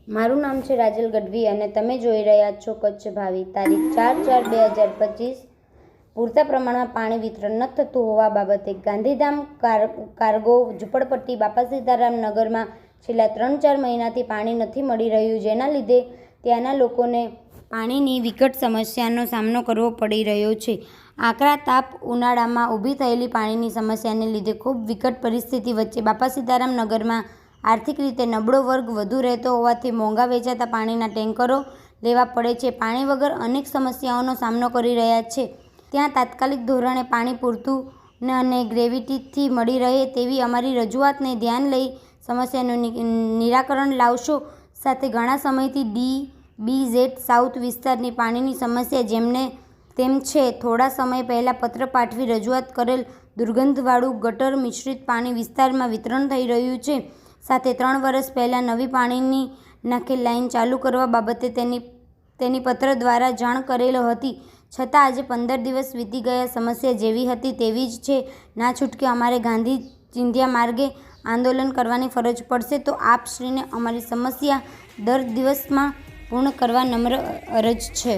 મારું નામ છે રાજલ ગઢવી અને તમે જોઈ રહ્યા છો કચ્છ ભાવિ. તારીખ 4/4/2025 પૂરતા પ્રમાણમાં પાણી વિતરણ ન થતું હોવા બાબતે ગાંધીધામ કાર્ગો ઝૂંપડપટ્ટી બાપા સીતારામ નગરમાં છેલ્લા 3-4 મહિનાથી પાણી નથી મળી રહ્યું, જેના લીધે ત્યાંના લોકોને પાણીની વિકટ સમસ્યાનો સામનો કરવો પડી રહ્યો છે. આકરા તાપ ઉનાળામાં ઊભી થયેલી પાણીની સમસ્યાને લીધે ખૂબ વિકટ પરિસ્થિતિ વચ્ચે બાપા સીતારામ નગરમાં આર્થિક રીતે નબળો વર્ગ વધુ રહેતો હોવાથી મોંઘા વેચાતા પાણીના ટેન્કરો લેવા પડે છે. પાણી વગર અનેક સમસ્યાઓનો સામનો કરી રહ્યા છે. ત્યાં તાત્કાલિક ધોરણે પાણી પૂરતું અને ગ્રેવિટીથી મળી રહે તેવી અમારી રજૂઆતને ધ્યાન લઈ સમસ્યાનું નિરાકરણ લાવશો. સાથે ઘણા સમયથી DBZ સાઉથ વિસ્તારની પાણીની સમસ્યા જેમને તેમ છે. થોડા સમય પહેલાં પત્ર પાઠવી રજૂઆત કરેલ દુર્ગંધવાળું ગટર મિશ્રિત પાણી વિસ્તારમાં વિતરણ થઈ રહ્યું છે. સાથે 3 વર્ષ પહેલાં નવી પાણીની નાખેલ લાઇન ચાલુ કરવા બાબતે તેની પત્ર દ્વારા જાણ કરેલ હતી, છતાં આજે 15 દિવસ વીતી ગયા. સમસ્યા જેવી હતી તેવી જ છે. ના છૂટકે અમારે ગાંધી ચિંધ્યા માર્ગે આંદોલન કરવાની ફરજ પડશે. તો આપ શ્રીને અમારી સમસ્યા 10 દિવસમાં પૂર્ણ કરવા નમ્ર અરજ છે.